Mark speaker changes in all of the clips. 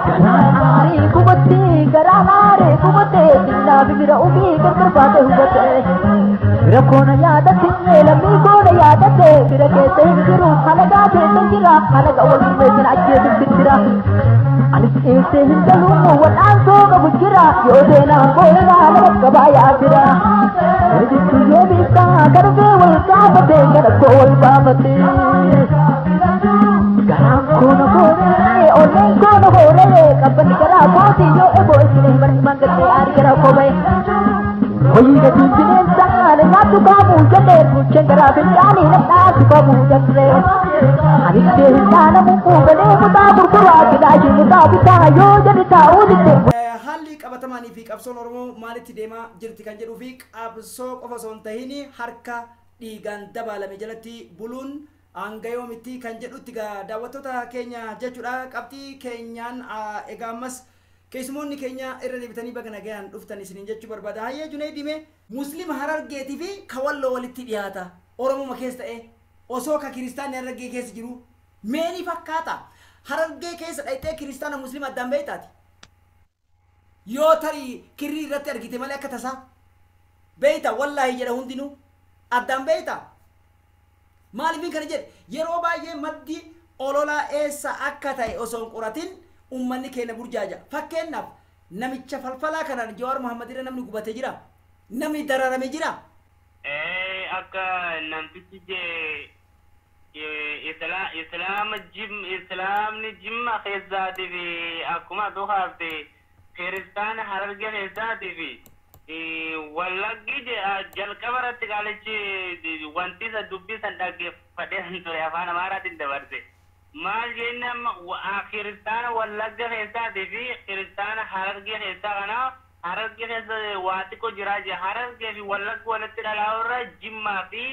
Speaker 1: Garaari kubatti garaari kubatti dinna bibira ubi garbaate hubate rakkoona yaadate lammi goona yaadate bira keessa jiru halagaa keessa jira halaga wal meeshaan ajjeesu jira anis eesse hindalu wadaan sooga bujira yoo deena koona nama gabaaya jira wajjin yoo bisa garbe wal gaafate garko wal baafate garam koona koona olen koona koona kabani gara kooti yoo ebo isine bari mangate ari gara kobai hoyi ga tinjine sangale natu kamu jade puche gara bindani na tu kamu jatre ani te hindana mu gale muta burkura kidaji muta bita yo jadi taudite
Speaker 2: halli qabatamani fi qabsoon oromoo maalitti deema jirti kan jedhu fi qabsoo qofa son tahini harka dhiigaan dabalame jalatti buluun angayoomitti kan jedhutti ga daawwattoota keenya jechuudha qabxii keenyaan egaammas keessumoonni keenya irra deebitanii baga nagayaan dhuftan isiniin jechuu barbaada hayyee Junaydime muslima Harargeetii fi Kawalloo walitti dhiyaata Oromoo keessa ta'e osoo ka kiristaanni Harargee keessa jiru meeni fakkaata Harargee keessa dhaytee kiristaana muslima addaan beeytaati yoo tarii kirrii irratti argite malee akka tasaa beeyta wallaahi jedha hundinuu addaan beeyta maaliifin kana jedhe yeroo baay'ee maddi ololaa eessa akka ta'e osoo hin qoratin ummanni keenya burjaaja fakkeenyaaf namicha falfalaa kanaan Jawaar Muhammad irra namni gubatee jira namni dararame jira
Speaker 3: akka namtichi islaamni jimma keessaatii fi akkuma duhaafte kiristaana Harargee keessaatii fi wallaggi jalqabarratti qaalichi wanti isa dubbisan dhaggeeffadhee ture afaan Amaaraatiin dabarse maal jennaan kiristaana wallagga keessaatii fi kiristaana Harargee keessaa kana Harargee keessa waa xiqqoo jiraa jira Harargee fi wallagga walitti dhalaa'urra jimmaa fi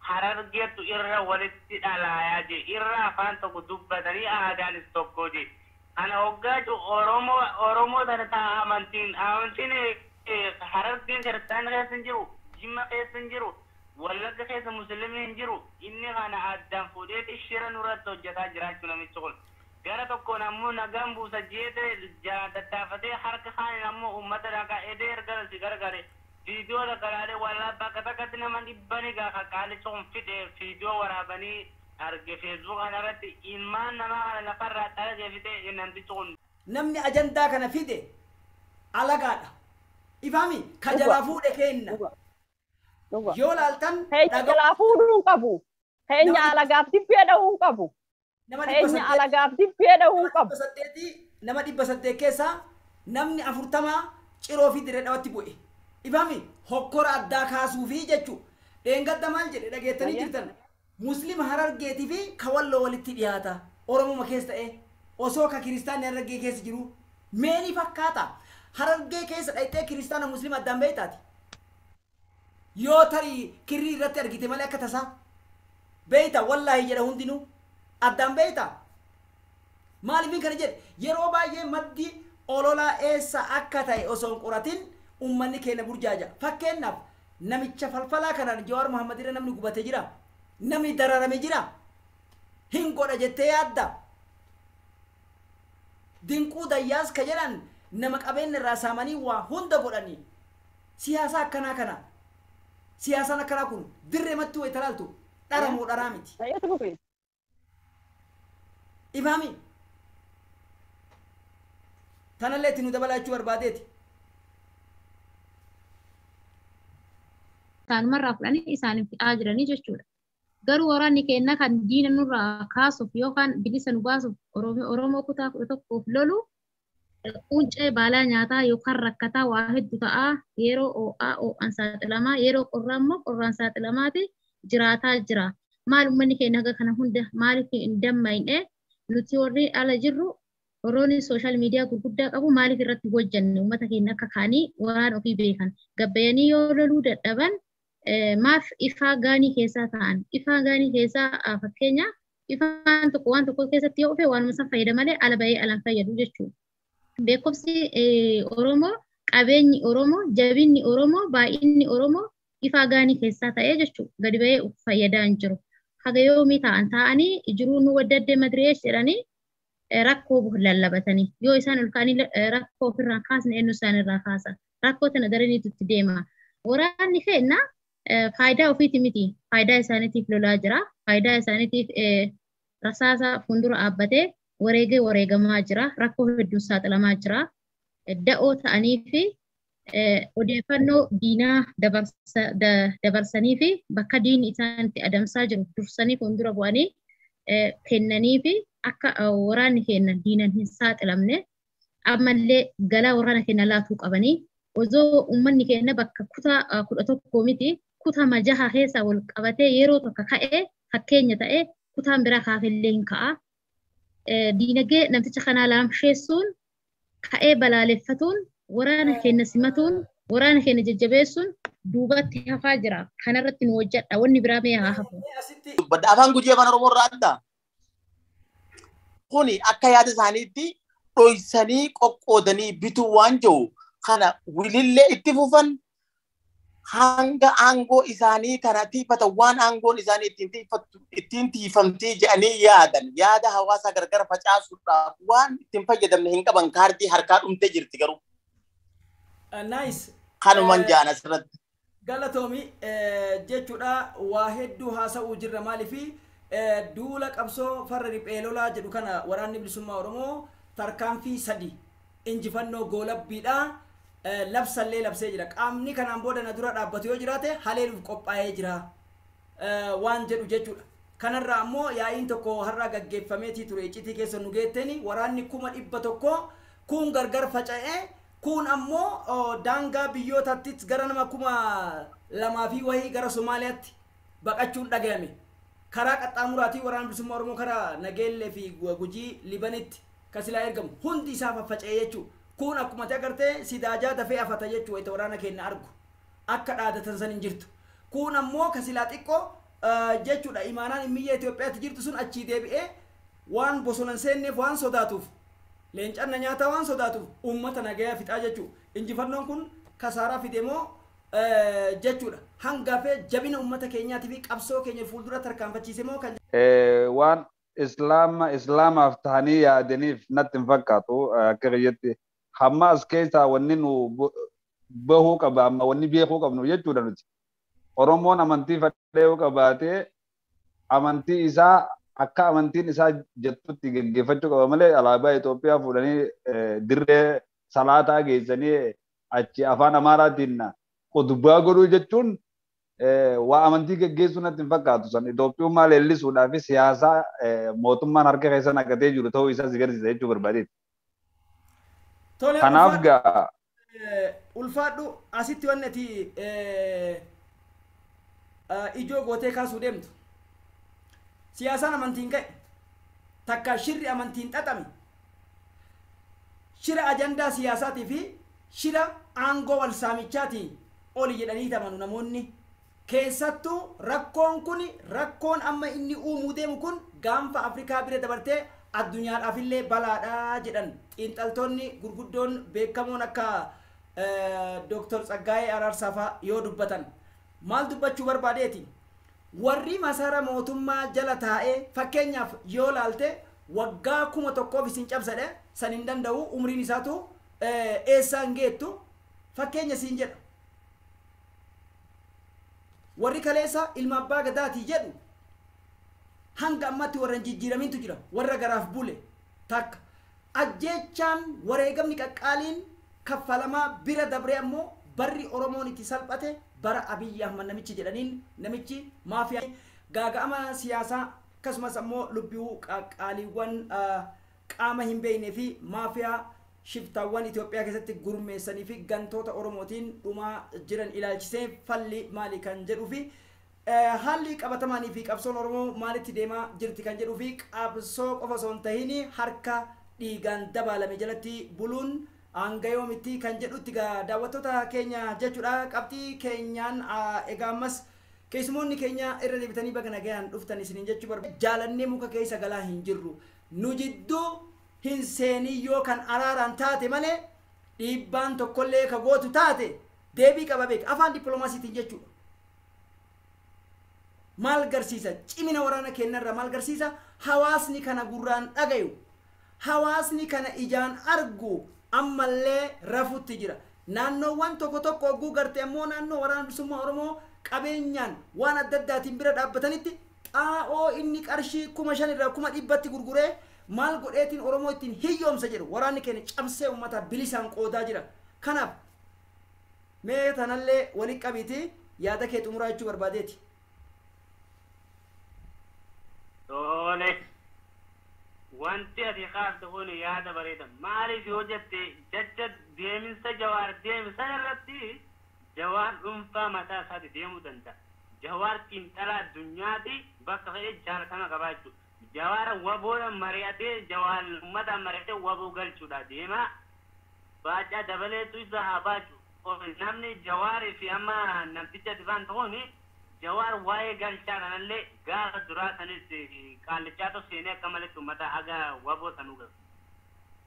Speaker 3: Harargeetu irra walitti dhalaayaa je irra afaan tokko dubbatanii aadaanis tokko je ana hoggaatu Oromoo tana amantiin Harargeen kiristaana keessa hin jiru jimma keessa hin jiru wallagga keessa musliimii hin jiru inni kana addaan fuudhee shira nurratti hojjetaa jiraachuu namichi kun gara tokkoon ammoo nagaan buusa jeete tattaafatee harka kaaniin ammoo uummata dhagaa edee ergalasi gargare viidiyoo dagalaalee wallaa bakka takkatti nama dhibbanii gaafa qaalicha kun fide viidiyoo waraabanii arge feesbuuk kanarratti ilmaan namaa kana lafarraa dhalagee fide namtichi kun
Speaker 2: namni ajandaa kana fide alagaadha ifami kajalaa fuudhe kenna yoo laaltan
Speaker 4: kajalaa fuudhuun qabu keenya alagaaf dibbee dha'uun qabu keenya alagaaf dibbee dha'uun qabu
Speaker 2: nama 800 keessaa namni 40 ciroo fi diree dhawatti bu'e ifami hokkora addaa kaasuu fi jechuu dheengadda maal jedhe dhageettanii jirtan muslima Harargeetii fi Kawalloo walitti dhiyaata Oromoo keessa ta'e osoo ka kiristaanni Harargee keessa jiru meeni fakkaata Harargee keessa dhaytee kiristaana muslima addaan beeytaati yoo tarii kirrii irratti argite malee akka tasaa beeyta wallaahi jedha hundinuu addaan beeyta maaliifin kana jedhe yeroo baay'ee maddi ololaa eessa akka ta'e osoo hin qoratin ummanni keenya burjaaja fakkeenyaaf namicha falfalaa kanaan Jawaar Muhammad irra namni gubatee jira namni dararame jira hin godha jettee yaadda dinquu dayyaas ka jedhan nama qabeenya irraa saamanii waa hunda godhanii siyaasa akkanaa kana siyaasaan akkanaa kun dirree mattuu way talaaltu dharamoo dharaa miti ifaami tanallee itti nu dabalachuu barbaadeeti
Speaker 5: isaanirraa fudhanii isaaniif dhi'aa jiranii jechuudha. Garuu waraanni keenya kan diina nurraa kaasuuf yookaan bilisa nu baasuuf Oromoo kutaa 11 lolu quncee baalaa nyaataa yookaan rakkataa waa hedduu ta'aa yeroo oo'aan saaxilamaa yeroo qorraa immoo qorraan saaxilamaati jiraataa jira. Maal uummanni keenya akka kana hunda maaliif hin dammaqne nuti warri ala jirru Oromoon sooshaal miidiyaa gurguddaa qabu maaliif irratti hojjanne uummata keenya akka kaanii waraan ofii beekan gabbayanii yoo loluu dadhaban maaf ifaa gaanii keessaa ta'an ifaa gaanii keessaa fakkeenya ifaan tokko waan tokko keessatti yoo dhufe waanuma san fayyada malee ala bahee alaan fayyadu jechuudha. Beekumsi Oromoo qabeenyi Oromoo jabinni Oromoo baay'inni Oromoo ifaa gaanii keessaa ta'ee jechuudha gadi bahee fayyadaa hin jiru. Haga yoomii ta'anii jiruu nu waddaddee madirees jedhanii rakkoo lallabatanii yoo isaan ol ka'anii rakkoo ofirraa kaasne eenyu isaan irraa kaasa rakkoo tana daraniitu itti deema waraanni kenna faayidaa ofiiti miti faayidaa isaaniitiif lolaa jira faayidaa isaaniitiif rasaasa fuuldura dhaabbatee wareegamaa jira rakkoo hedduun saaxilamaa jira da'oo ta'anii fi odeeffannoo diinaa dabarsanii fi bakka diinni isaanitti adamsaa jiru dursanii fuuldura bu'anii kennanii fi akka waraanni kenna diinan hin saaxilamne ammallee galaa waraana kenna laatuu qabanii osoo uummanni kenna bakka kutaa 11 miti kutaa 6 keessa wal qabatee yeroo tokko ka'ee fakkeenya ta'ee kutaan biraa kaafillee hin ka'a diinagdee namticha kanaa laamsheessuun ka'ee balaaleffatuun waraana kenna simatuun waraana kenna jajjabeessuun duubatti hafaa jira kanarratti nu hojjedha wanni biraa mee haa hafu
Speaker 6: afaan gujii afaan oromoo irraa adda kuni akka yaada isaaniitti dhoysanii qoqqoodanii bituu waan jiru kana wilillee itti fufan hanga aangoo isaanii kana tiifatan waan aangoon isaanii ittiin tiifamtii jedhanii yaadan yaada hawaasaa gargar facaasuudhaaf waan ittiin fayyadamne hin qaban kaardii harkaa dhumtee jirti garuu.
Speaker 2: Nice.
Speaker 6: Kanuman jaan asirratti.
Speaker 2: Galatoomi jechuudha waa hedduu haasa'uu jirra maaliifi duula qabsoo farra riphee lolaa jedhu kana waraanni bilisummaa Oromoo tarkaanfii 3 injifannoo goolabbiidha labsallee labsee jira qaamni kanaan booda na dura dhaabbatu yoo jiraate haleeluuf qophaa'ee jira waan jedhu jechuudha kanarraa ammoo yaa'iin tokko har'a gaggeeffameetii ture iccitii keessa nu geetteni waraanni 100 kun gargar faca'ee kun ammoo daangaa biyyootattis gara nama 2,000 fi wahii gara Somaaliyaatti baqachuun dhagayame karaa qaxxaamuraatii waraana bilisummaa Oromoo karaa Nageellee fi Gujii Libanitti kasilaa ergamu hundi isaa faffaca'ee jechuudha kun akkuma agartee sidaajaa dafee afata jechuudha itti waraana keenya argu akka dhaadatan san hin jirtu kun ammoo kasilaa xiqqoo jechuudha imaanaan immiyya Itoophiyaatti jirtu sun achii deebi'ee waan bosonan seenneef waan sodaatuuf leencanna nyaata waan sodaatuuf uummata nagayaa fixaa jechuudha injifannoon kun kasaaraa fidemoo jechuudha hangafee jabina uummata keenyaatii fi qabsoo keenya fuuldura tarkaanfachiise moo kan
Speaker 7: waan islaamaaf tahanii yaadaniif natti hin fakkaatu akka biyyatti hamma as keessaa wanni nu bahuu qaba amma wanni beekuu qabnu jechuudha nuti Oromoon amantii fadhee yoo qabaate amantii isaa akka amantiin isaa jettutti geggeeffachuu qaba malee alaabaa Itoophiyaa fuudhanii dirree salaataa geessanii achi afaan Amaaraatiin qodubaa godhuu jechuun waa amantii geggeessuu natti hin fakkaatu san Itoophiyummaa leellisuudhaaf siyaasaa mootummaan harka keessa naqatee jiru ta'uu isaa agarsiisa jechuu barbaadeeti. Kanaaf gaa
Speaker 2: ulfaadhu asitti wannati ijoo gootee kaasuu deemtu siyaasaan amantiin ka'e takka shirri amantiin xaxame shira ajandaa siyaasaatii fi shira aangoo wal saamichaatiin oli jedhanii tamanu namoonni keessattuu rakkoon kun rakkoon amma inni uumuu deemu kun gaanfa Afrikaa bira dabartee addunyaadhaaf illee balaadhaa jedhan xiinxaltoonni gurguddoon beekamoon akka Dr. Tsaggaayee Araarsaa yoo dubbatan maal dubbachuu barbaadeeti warri masaara mootummaa jala taa'ee fakkeenyaaf yoo laalte waggaa 1,000 isin cabsadhe san hin danda'u umriin isaatu eessaan geettu fakkeenya siin jedha warri kaleessa ilma abbaa gadaatii jedhu hanga ammatti warra jijjiiramintu jira warra garaaf bule takka ajjechaan wareegamni qaqqaaliin kaffalamaa bira dabree ammoo barri Oromoon itti salphate bara Abiyyi Ahmad namichi jedhaniin namichi maafiyaa gaaga'ama siyaasaa akkasumas ammoo lubbi'uu qaqqaaliiwwan qaama hin beeknee fi maafiyaa shiftaawwan Itoophiyaa keessatti gurmeessanii fi gantoota Oromootiin dhumaa jiran ilaalchisee falli maali kan jedhuu fi haalli qabatamaanii fi qabsoon Oromoo maalitti deemaa jirti kan jedhuu fi qabsoo qofa osoo hin tahin harka dhiigaan dabalame jalatti buluun hanga yoomitti kan jedhutti daawwattoota keenya jechuudha qabxii keenyaan egaa ammas keessumoonni keenya irra deebitanii baga nagayaan dhuftan isiniin jechuu barbaada jaalannee muka keessa galaa hin jirru nu jidduu hin seenii yoo kan araaraan taate malee dhiibbaan tokkollee ka gootu taate deebii qaba beek afaan dippiloomaasiitiin jechuudha maal garsiisa cimina waraana keenyarra maal garsiisa hawaasni kana gurraan dhagayu hawaasni kana ijaan argu ammallee rafutti jira naannoowwan tokko tokko oguu garte ammoo naannoo waraana bilisummaa oromoo qabeenyaan waan adda addaatiin bira dhaabbatanitti xaa'oo inni qarshii 5,000 irraa 100tti gurguree maal godheetiin oromoo ittiin hiyyoomsa jedhu waraanni keenya cabsee uummata bilisaan qoodaa jira kanaaf mee tanallee walitti qabiiti yaada kee xumuraa jechuu barbaadeeti.
Speaker 3: Tole. Wanti ati kaafte kun yaada bareeda. Maaliif yoo jette jecha deemsa jawaar deemsa irratti jawaar dhuunfaa mataa isaati deemuu danda'a. Jawaar xiinxalaa addunyaati bakka fedhe jaalatama qabaachuu. Jawaara waboodhaan mari'atee jawaar uummataan mari'atee waboo galchuudha deema. Baacaa dabaleetu isa haa baachu. Namni jawaarii fi amma namticha difaan ta'uun jawaar waa'ee galchaa kanallee gaafa duraa sanis qaallichaatu seenee akka malee uummata aga waboo sanuu galu.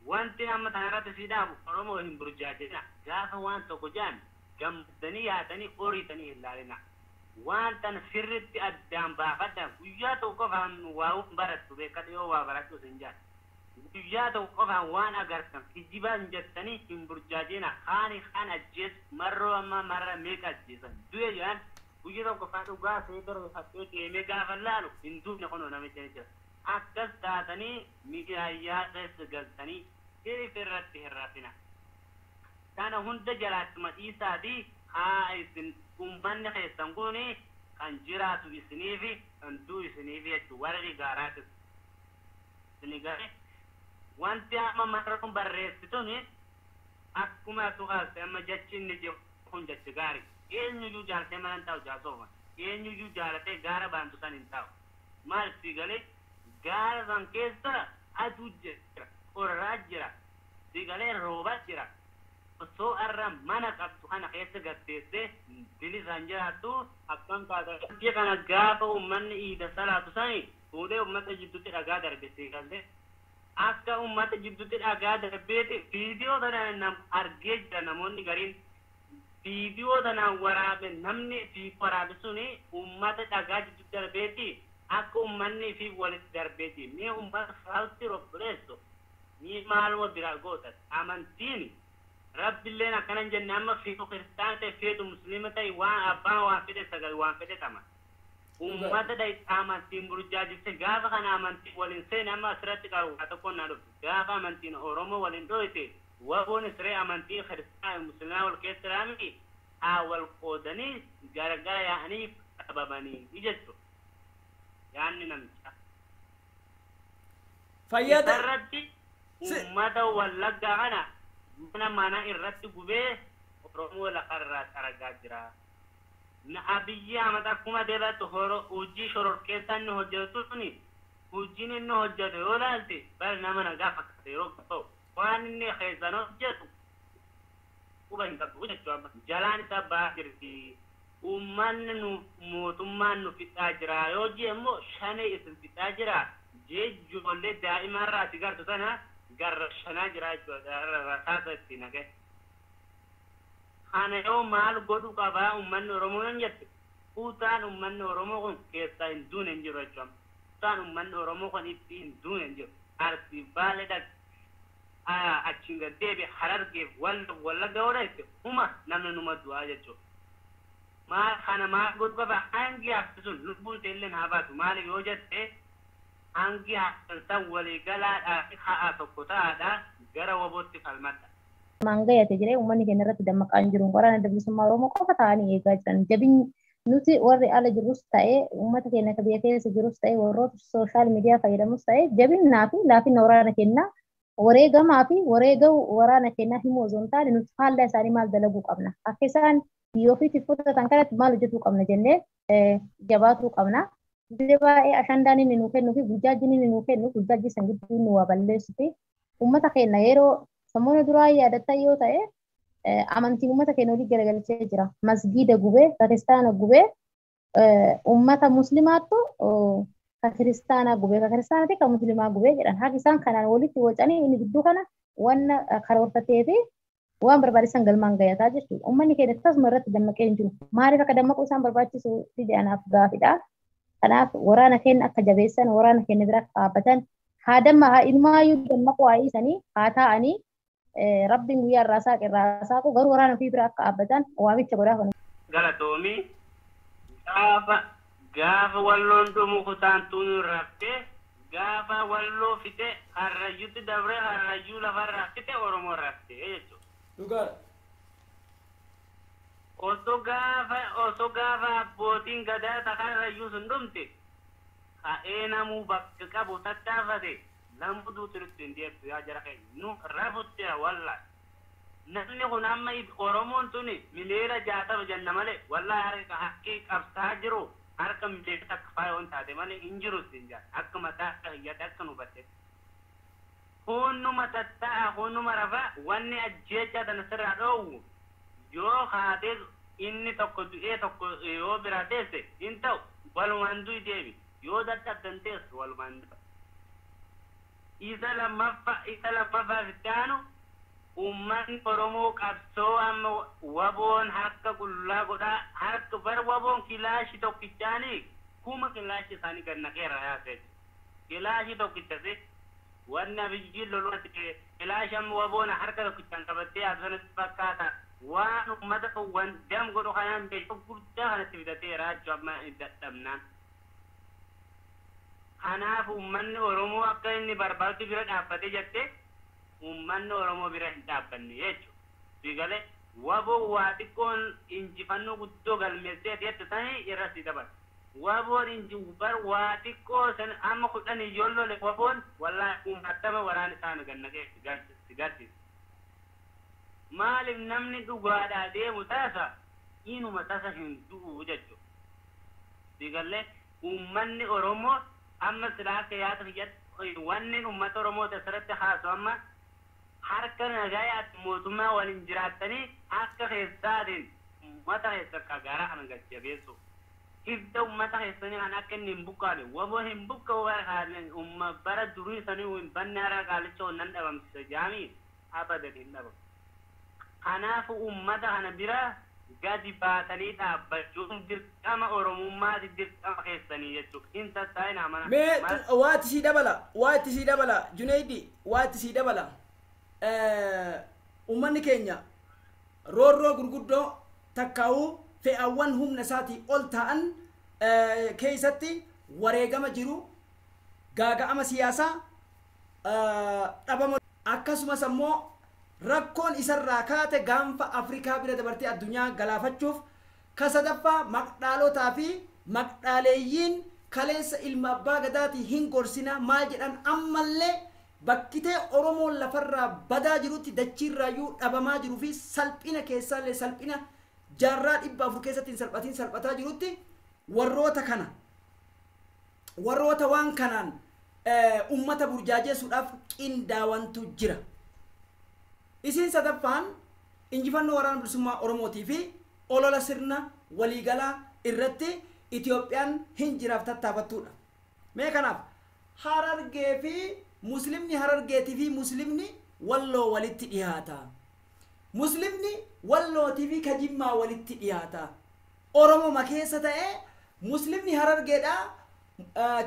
Speaker 3: Wanti amma tanarratti siidhaamu Oromoo hin burjaajina. Gaafa waan tokko jaan gammadanii yaadanii horiitanii hin laalina. Waan tan sirritti addaan baafadha. Guyyaa tokko qofaan waa barattu beekata yoo waa barattu hin jaan. Guyyaa tokko qofaan waan agartan kijibaan jettanii hin burjaajina. Kaan ajjees marroo amma marra meeqa ajjeesan. Du'e jaan guyyaa tokko qofaan dhugaa seedara hattoo deemee gaafa laalu hin duubne kunoo namicha jira. Akkas taatanii miidiyaa keessa galtanii hirif irratti hir'atina. Kana hunda jalaatti madhiisaatii haa isin uummanni keessan kun kan jiraatu isinii fi kan du'u isinii fi jechuudha warri gaaraatis. Isin garee wanti amma marroon barreessituun akkuma tuqaaste amma jechi inni jiru kun jechi gaarii. Eenyuyyuu jaalatee mana hin taa'u jaasooma. Eenyuyyuu jaalatee gaara baantu san hin taa'u. Maal si galee gaara san keessa aduu jira, qorraa jira, si galee roobaa jira. Osoo arra mana qabdu kana keessa gatteessee bilisaan jiraattu akkam taata. Biyya kana gaafa uummanni iida salaatu sani fuudhee uummata jidduutti dhagaa darbessee galte. Akka uummata jidduutti dhagaa darbeeti viidiyoo tanaan argee jira namoonni gariin viidiyoo tanaan waraabe namni fi waraabe suni uummata dhagaa jidduutti darbeeti akka uummanni fi walitti darbeeti. Mee uummata faalti robboleessu ni maaluma biraa gootan amantiin. Rabbiilleen akkanan jenne amma fiitu kiristaana ta'e feetu musliima ta'e waan abbaan waan fedhe sagal waan fedhe tama. Uummata ta'e amantiin burjaajisse gaafa kana amantii waliin seene amma asirratti qabu waa tokkoon naa dhufu. Gaafa amantiin Oromoo waliin dhohite waboon isree amantii kiristaana musliimaa wal keessa raamii haa wal qoodanii garagara yaa'anii qabamanii jechuudha. Yaanni namicha.
Speaker 2: Fayyada.
Speaker 3: Irratti uummata wallaggaa kana mana irratti gubee Oromoo lafarraa argaa jira. Na Abiyyi Ahmad akkuma deebatu hojii shororkeessaa inni hojjetu suni hojiin inni hojjetu yoo laalte bal nama nagaa fakkaata yeroo ta'u waan inni keessan hojjetu quba hin qabu jechuudha. Jalaan isaa ba'aa jirti. Uummanni mootummaan nu fixaa jira yoo jee immoo shanee isin fixaa jira. Jee ijoollee daa'imarraa ati gartu sana garra shanaa jira jechuudha rasaasa itti nagee. Kana yoo maal godhu qabaa uummanni Oromoo hin jette kutaan uummanni Oromoo kun keessaa hin duune hin jiru jechuudha. Kutaan uummanni Oromoo kun itti hin duune hin jiru. Arsii Baalee dhaq achiin gad deebi Harargeef Wallagga oolatti huma namni numa du'aa jechuudha. Maal kana maal godhu qabaa hangi hafti sun lubbuun teelleen haa baatu maaliif yoo jette hangi haftan waliigalaadhaa fi haa tokko ta'aadhaa gara wabootti falmadha.
Speaker 5: Mangayate jire uummanni keenya irratti dammaqaan jiru waraana bilisummaa Oromoo qofa ta'anii eegaa jiran jabinni nuti warri ala jirus ta'ee uummata keenya akka biyya keessa jirus ta'ee warroota sooshaal miidiyaa fayyadamus ta'ee jabinnaa fi laafina waraana keenyaa wareegamaa fi wareega waraana keenyaa himuu osoo hin taane nuti faallaa isaanii maal dalaguu qabna akka isaan biyyoo fi tiffootan kanatti maal hojjetuu qabna jennee jabaatuu qabna. Baay'ee ashandaan inni nuu kennu fi gujjaajjiin inni nuu kennu gujjaajjii san gidduu nu waa balleessu fi uummata keenya yeroo Samoonni duraa yaadataa yoo ta'e amantiin uummata keenya olii garagalchee jira. Masgiida gubee, kiristaana gubee, uummata muslimaattu kiristaana gubee, kiristaana fi muslimaa gubee jedhan. Haati isaan kanaan walitti wacanii inni gidduu kana waan karoorfatee fi waan barbaachisan galmaan gayataa jechuudha. Uummanni keenya tasuma irratti dammaqee hin jiru. Maaliif akka dammaquu isaan barbaachisu fide anaaf gaafidha. Kanaaf waraana keenya akka jabeessan, waraana keenya bira akka dhaabbatan haadamma haa ilmaayyuu dammaquu haa dhiisanii haa taa'anii rabbiin guyyaa irraasaa qirraasaa ku garuu waraana ofii bira akka dhaabbatan waamicha godhaa kan
Speaker 3: galatoomi gaafa walloon dhumu kutaantuun raftee gaafa walloo fite harrayyutti dabre harrayyuu lafarraa fite oromoo raftee jechuudha.
Speaker 2: Dhugaadha.
Speaker 3: Osoo gaafa abbootiin gadaa takarrayyuu sun dhumte ka'ee namuu bakka qabu tattaafate lambu duuturutti hin deebtu yaa jara keenya nu rafutte wallaa. Namni kun amma oromoon tuni miliyoona 60 jenna malee wallaa harka haqqii qabsaa jiru. Harka miliyoona takka faayoon taate malee hin jiru siin jaa akka mataa akka hiyyate akka nu batte. Hunnuma tatta'a hunnuma rafaa wanni ajjeechaa tana sirraa dhoowwu yoo haatee inni tokko du'ee tokko yoo biraa teesse hin ta'u walumaan du'i deebi yoo dadhabdan teessu walumaan du'a. Isa lammaffaa fitaanu ummanni Oromoo qabsoo amma waboon harka qullaa godhaa harka bar waboon kilaashi tokkichaanii kuma kilaashi isaanii gad naqeera yaase kilaashi tokkichase wanni abiyyiin loluutti kilaashi amma waboon harka tokkichaan qabattee asirratti fakkaata waan ummata wan dam godhu kanaan beeku guddaa kanatti bitatee raachuu amma dadhabnaan. Kanaaf ummanni Oromoo akka inni barbaadu bira dhaabbatee jettee ummanni Oromoo bira hin dhaabbanne jechuudha. Bigalee waboo waa xiqqoon injifannoo guddoo galmeessee teette tanii irratti dabala. Waboon injibar waa xiqqoo san amma 10 ijoollole waboon wallaahi uummatama waraana isaan gannaqee sigaarsiisa. Maaliif namni dhugaadhaa deemu taasa inuma tasa hin du'u jechuudha. Bigalee ummanni Oromoo amma silaa akka yaada fayyadu wanni uummata Oromoo tasirratti haasu amma harka nagayaatti mootummaa waliin jiraattanii akka keessaatiin uummata keessa akka garaa kana gajjabeessu. Hidda uummata keessanii kan akka inni hin buqqaane waboo hin buqqa'u bara durii sanii hin banne har'a qaalicha onnan dhabamsiisa jaamii abadan hin dhabamu. Kanaafuu uummata kana bira gadi baatanii dhaabbachuun dirqama Oromummaati dirqama keessanii jechuudha. Hin tattaa'in amana.
Speaker 2: Waati sii dabala Junaidi waati sii dabala. Ummanni keenya roorroo gurguddoo takkaa'uu fe'aawwan humna isaatii ol ta'an keessatti wareegama jiru gaaga'ama siyaasaa dhabama akkasumas ammoo rakkoon isarraa kaate gaanfa Afrikaa bira dabartee addunyaa galaafachuuf kasadaffaa maqdhaalotaa fi maqdhaaleeyyiin kaleessa ilma abbaa gadaatii hin gorsina maal jedhan ammallee bakkitee Oromoon lafarraa badaa jirutti dachiirraayyuu dhabamaa jiruu fi salphina keessaallee salphina jaarraa 400 keessatti salphataa jirutti warroota waan kanaan ummata burjaajeessuudhaaf qindaawantu jira. Isin sadaffaan injifannoo waraana bilisummaa Oromootii fi olola sirna waliigalaa irratti Itoophiyaan hin jiraaf tattaafattuudha. Mee kanaaf Harargee fi Muslimni Harargeetii fi Muslimni Walloo walitti dhiyaata. Muslimni Wallootii fi Kajimmaa walitti dhiyaata. Oromoo keessa ta'ee Muslimni Harargeedhaa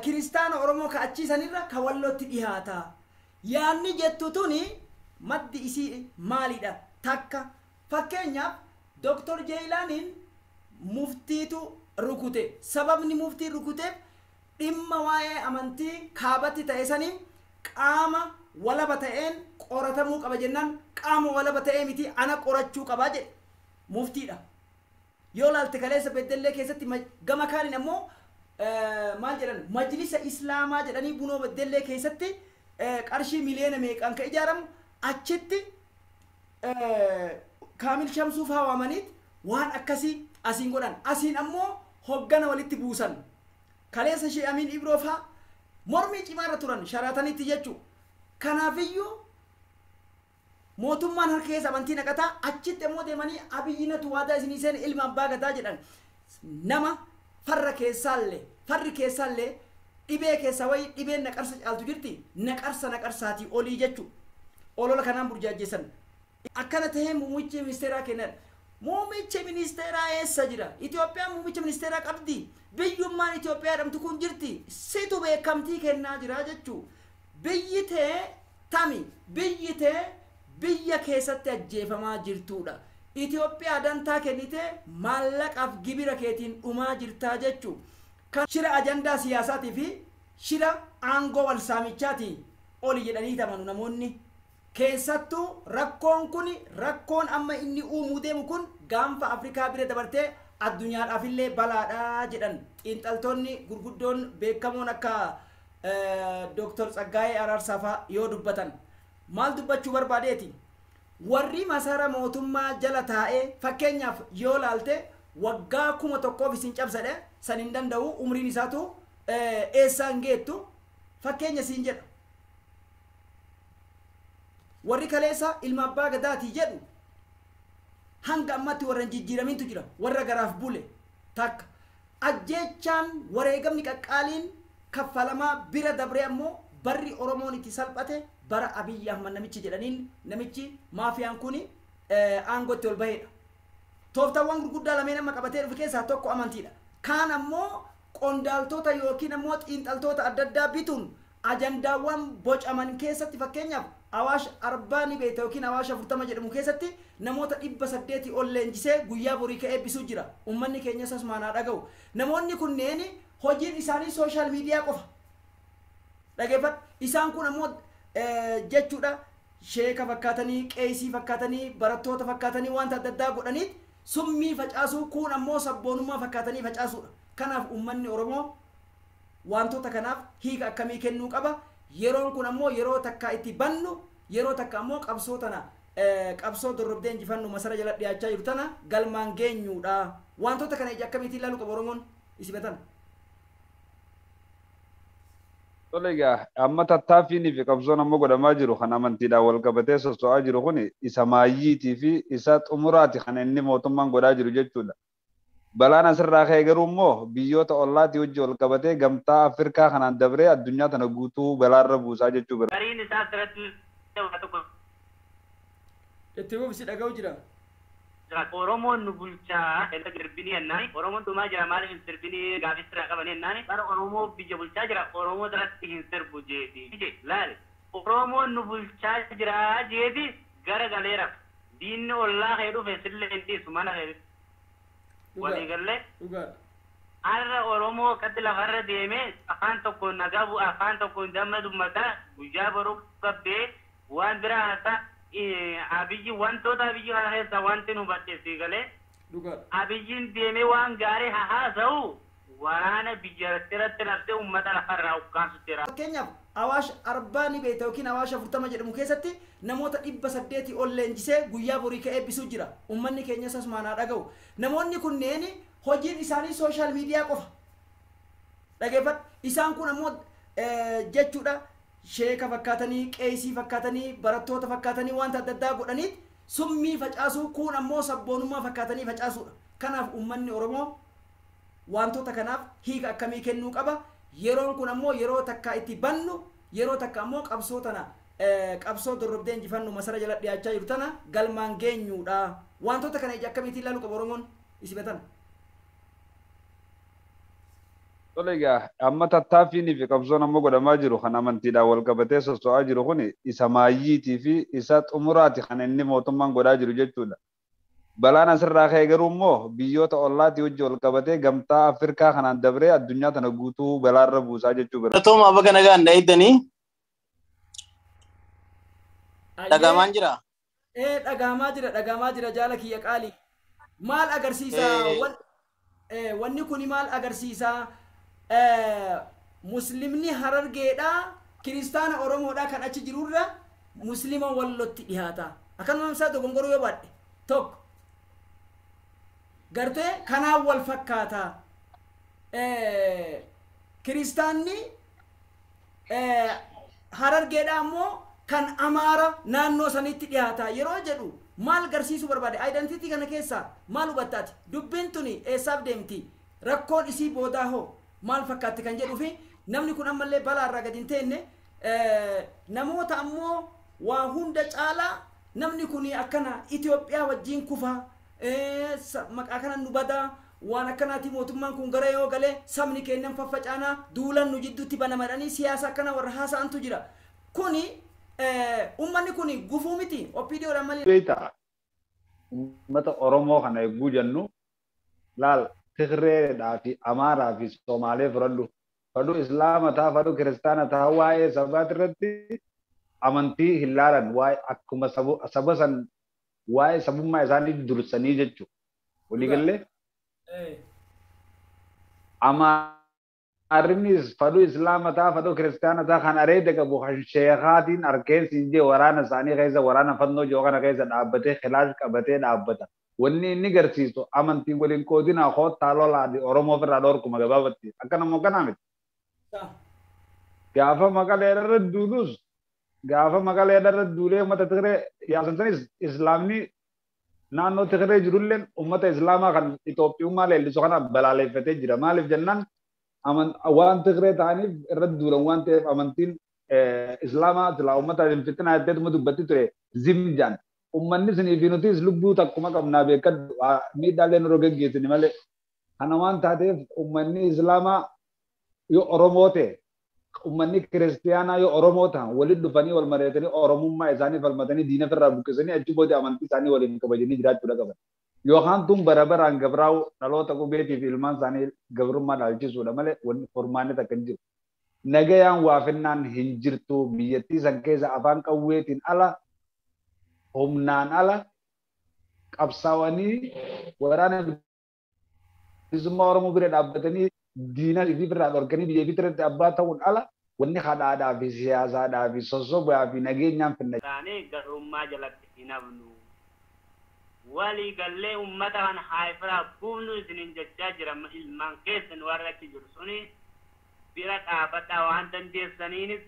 Speaker 2: Kiristaana Oromoo ka achiisanirra ka Wallootti dhiyaata. Yaanni jettu tuni maddi isii maalidha? Takka fakkeenyaaf Dr. Jeylaaniin muftiitu rukute. Sababni muftii rukuteef dhimma waa'ee amantii kaabatti ta'e saniin qaama walaba ta'een qoratamuu qaba jennaan qaama walaba ta'ee miti ana qorachuu qaba jedhe muftiidha. Yoo laalte kaleessa beddellee keessatti gama kaaniin ammoo maal jedhan majlisa islaamaa jedhanii bunoo beddellee keessatti qarshii miliyoona meeqaan ka ijaaramu achitti kaamil shamsuuf hawaamaniit waan akkasii asiin godhan asiin ammoo hoggana walitti buusan kaleessa shee amiin ibroofa mormii cimaarra turan sharaatanitti jechuu kanaafiyyuu mootummaan harka keessa amantii naqataa achitti ammoo deemanii abiyyinatu waadaa isinii seen ilma abbaa gadaa jedhan nama farri keessaallee dhibee keessa wayi dhibeen naqarsa caaltu jirti naqarsaatii olii jechuu olola kanaan burjaajjeessan akkana tahee muummichi ministeeraa kennan muummichi ministeeraa eessa jira? Itoophiyaan muummichi ministeeraa qabdi. Biyyummaan Itoophiyaa jedhamtu kun jirti. Situ beekamtii kennaa jira jechuu biyyitee tami biyyitee biyya keessatti ajjeefamaa jirtuudha. Itoophiyaa dantaa kennite maallaqaaf gibira keetiin dhumaa jirtaa jechuu. Kan shira ajandaa siyaasaatii fi shira aangoo wal saamichaatii oli jedhanii tamanu namoonni. Keessattuu rakkoon kun rakkoon amma inni uumuu deemu kun gaanfa Afrikaa bira dabartee addunyaadhaaf illee balaadhaa jedhan xiinxaltoonni gurguddoon beekamoon akka Dr. Tsaggaayee Araarsaa yoo dubbatan. Maal dubbachuu barbaadeeti? Warri masara mootummaa jala taa'ee fakkeenyaaf yoo laalte waggaa 1,000 isin cabsadhe san hin danda'u umriin isaatu eessaan geettu fakkeenya siin jedha. Warri kaleessa ilma abbaa gadaatii jedhu hanga ammatti warra jijjiiramintu jira warra garaaf bule takka ajjechaan wareegamni qaqqaaliin kaffalamaa bira dabree ammoo barri Oromoon itti salphate bara Abiyyi Ahmad namichi jedhaniin namichi maafiyaan kuni aangootti ol bahedha. Tooftaawwan gurguddaa lameen amma qabatee dhufe keessaa tokko amantiidha. Kaan ammoo qondaaltota yookiin ammoo xiinxaltoota adda addaa bituun ajandaawwan bocaman keessatti fakkeenyaaf Awaash 40 beekta yookiin Awaash 40 jedhamu keessatti namoota 800 ol leenjisee guyyaa borii ka'ee eebbisuu jira. Uummanni keenya sasmaanaa dhaga'u. Namoonni kunneen hojiin isaanii sooshaal miidiyaa qofa. Dhageeffadhu isaan kun ammoo jechuudha sheeka fakkaatanii qeesii fakkaatanii barattoota fakkaatanii wanta adda addaa godhaniit summii facaasuu kun ammoo sabboonummaa fakkaatanii facaasuudha. Kanaaf uummanni Oromoo wantoota kanaaf hiika akkamii kennuu qaba. Yeroon kun ammoo yeroo takka itti bannu yeroo takka ammoo qabsoo tana qabsoo dorrobdee injifannu masara jala dhiyaachaa jiru tana galmaan geenyuudha. Wantoota kana ija akkamiitiin ilaaluu qaba Oromoon isibatan.
Speaker 7: Tolega amma tattaaffiin fi qabsoon amma godhamaa jiru kan amantiidhaan wal qabatee soso'aa jiru kun isa maayyiitii fi isa xumuraati kan inni mootummaan godhaa jiru jechuudha. Balaan asirraa ka'e garuu immoo biyyoota ollaatii wajji wal qabatee gamtaa Afrikaa kanaan dabree addunyaa tana guutuu balaarra buusaa jechuu bira.
Speaker 3: Gariin isaa asirratti waa tokko.
Speaker 2: Itti fuufsi dhaga'u jira.
Speaker 3: Oromoon nu bulchaa edda girbinii yennaani Oromoon dhumaa jira maaliif hin sirbinii gaafis irraa qaban yennaani bara Oromoo biyya bulchaa jira Oromoo irratti hin sirbu jeeti laale Oromoon nu bulchaa jira jeeti gara galeera diinni ollaa kee dhufe sillee hin dhiisu mana kee walii galee arra Oromoo akkatti lafarra deemee afaan tokko nagaa bu'a afaan tokko damma dummataa guyyaa boruu qabbee waan biraa haasaa Abiyyi wantoota Abiyyi kana keessa wanti nu badheessi galee Abiyyiin deemee waan gaarii haasa'u waraana biyya irratti nafte uummata lafarraa ukkaamsutti jira.
Speaker 2: Fakkeenyaaf Awaash 40 beekta yookiin Awaash 40 jedhamu keessatti namoota 800 ol leenjisee guyyaa borii ka'ee eebbisuu jira. Uummanni keenya sasmaanaa dhaga'u. Namoonni kunneen hojiin isaanii sooshaal miidiyaa qofa. Dhageeffadhu isaan kun ammoo jechuudha. Sheeka fakkaatanii qeesii fakkaatanii barattoota fakkaatanii wanta adda addaa godhaniit summii facaasuu kun ammoo sabboonummaa fakkaatanii facaasuudha. Kanaaf uummanni Oromoo wantoota kanaaf hiika akkamii kennuu qaba. Yeroon kun ammoo yeroo takka itti bannu yeroo takka ammoo qabsoo tana qabsoo dorrobdee injifannu masara jala dhiyaachaa jiru tana galmaan geenyuudha. Wantoota kana ija akkamiitiin ilaaluu qaba Oromoon isibatan.
Speaker 7: Tolega amma tattaaffiin fi qabsoon amma godhamaa jiru kan amantiidhaan wal qabatee soso'aa jiru kun isa maayyiitii fi isa xumuraati kan inni mootummaan godhaa jiru jechuudha. Balaan asirraa ka'e garuu immoo biyyoota ollaatii wajji wal qabatee gamtaa Afrikaa kanaan dabree addunyaa tana guutuu balaarra buusaa jechuu bira.
Speaker 6: Tooma abba kana gaan dha'iddanii dhagamaan jira.
Speaker 2: Dhagamaa jira jaala kiyya qaali. Maal agarsiisa wanni kuni maal agarsiisa? Muslimni Harargeedha kiristaana Oromoodha kan achi jirurra muslima wallotti dhiyaata. Akkanuma isaa dogongoruu yoo baadhe tokko gartee kanaan wal fakkaata. Kiristaanni Harargeedha ammoo kan Amaara naannoo sanitti dhiyaata yeroo jedhu maal agarsiisuu barbaade? Identity kana keessaa maal hubattaati? Dubbiin tuni eessaaf deemti? Rakkoon isii boodaa hoo maal fakkaatti kan jedhuu fi namni kun ammallee balaa irraa gadi hin teenne namoota ammoo waa hunda caalaa namni kun akkana Itoophiyaa wajjin kufa maqaa kana nu badaa waan akkanaati mootummaan kun gara yoo galee sabni keenyan faffacaanaa duulan nu jidduutti banamadhanii siyaasa akkana warra haasa'antu jira. kuni ummanni kuni gufuu miti OPDOdhaan malee.
Speaker 7: Beektaa uummata Oromoo kana eeguu jennu laal Tigreedhaa fi Amaaraa fi Somaalee fudhadhu. Fadhu Islaama ta'a fadhu Kiristaana ta'a waa'ee sabaati irratti amantii hin laalan waa'ee akkuma saba san waa'ee sabummaa isaanii dursanii jechuudha. Waliigallee Amaarrinis fadhu Islaama ta'a fadhu Kiristaana ta'a kan areeda qabu kan sheekaatiin arkeen siinjee waraana isaanii keessa waraana fannoo jiru kana keessa dhaabbatee khilaash qabatee dhaabbata. Wanni inni garsiisu amantiin waliin qoodinaa koottaa lolaadhi Oromoo ofirraa dhorkuma gabaabatti akka namoo kanaa miti. Gaafa maqalee irra duulus gaafa maqalee irra duulee uummata Tigree yaasan sanis Islaamni naannoo Tigree jirulleen uummata Islaamaa kan Itoophiyummaa leellisu kana balaaleffatee jira. Maaliif jennaan waan Tigree ta'aniif irra duulan waan ta'eef amantiin Islaamaa silaa uummata hin fitnaa jetteetuma dubbatti ture zimjaan. Uummanni sinii fi nutis lubbuu takkuma qabnaa beekadhu miidhaalee nurra geggeessini malee. Kana waan taateef uummanni Islaamaa yoo Oromoo ta'e uummanni Kiristiyaanaa yoo Oromoo ta'an waliin dhufanii wal mari'atanii Oromummaa isaanii falmatanii diina ofirraa buqqisanii achi booda amantii isaanii waliin kabajanii jiraachuu qaban. Yookaan tun bara baraan gabraa'u dhaloota qubeetii fi ilmaan isaanii gabrummaa dhaalchisuudha malee wanni furmaanni takka hin jiru. Nagayaan waafinnaan hin jirtu biyyattii san keessa afaan qawweetiin ala humnaan ala qabsaawanii waraana bilisummaa Oromoo bira dhaabbatanii diina isii irraa dhorkanii biyya biratti abbaa ta'uun ala wanni hadhaadhaa fi siyaasaadhaa fi sossobaa fi nageenyaan finna.
Speaker 3: Taanee garummaa jalatti hin hafnu. Walii gallee uummata kan haayifiraa buufnu isiniin jechaa jira ilmaan keessan warra achi jiru suni bira dhaabadhaa waan dandeessaniinis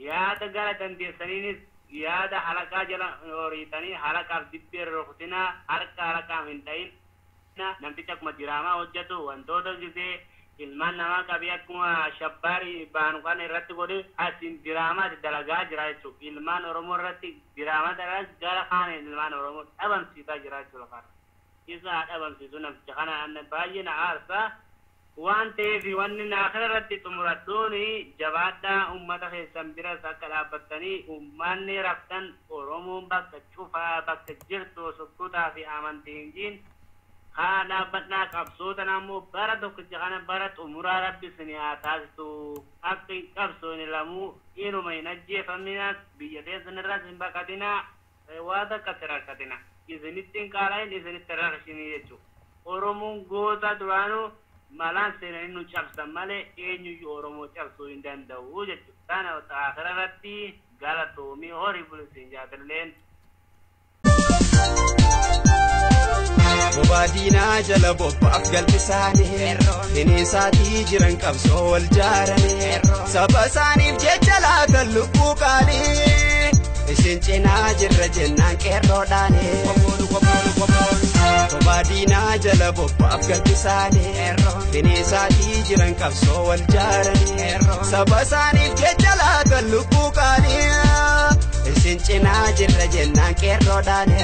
Speaker 3: yaada gara dandeessaniinis yaada halaqaa jala horiitanii halaqaaf dibbee rukutinaa harka halaqaaf hin ta'in namticha akkuma diraamaa hojjetu wantoota gisee ilmaan namaa qabii akkuma shabbaarii baanu kan irratti godhe asin diraamaati dalagaa jira jechuudha. Ilmaan Oromoo irratti diraamaa dalagaa gara kaaniin ilmaan Oromoo dhabamsiisaa jira jechuudha kana. Isa dhabamsiisu namticha kana baay'ee na aarsaa waan ta'eef wanni naakira irratti xumuradhuun jabaadhaa uummata keessan biras akka dhaabbattanii uummanni raftan Oromoon bakka cufaa bakka jirtu sukkutaa fi amantiin haa dhaabbadhaa qabsoota naammoo bara tokkicha kana bara xumuraa rabbi isin haa taasisu akka hin qabsoone lamuu inuma hin ajjeefaminas biyya teessan irras hin baqatinaa waan akkatti rakkatina isinitti hin qaalaa'in isinitti rakkishinii jechuudha. Oromoon goota duraanuu malaan seenanii nu cabsan malee eenyuyyuu Oromoo cabsuu hin danda'u jechuudha. Kana aakhira irratti galatoomii horii bulisiin jaatalleen.
Speaker 8: Bobaadinaa jala bobbaaf galbisaanii bineensatii jiran qabsoo wal jaaranii saba isaaniif jecha laatan lubbuu qaanii isin cinaa jirra jennaan qeerroodhaanii. Bobaadinaa jala bobbaaf galbisaanii bineensatii jiran qabsoo wal jaaranii saba isaaniif jecha laatan lubbuu qaanii isin cinaa jirra jennaan qeerroodhaanii.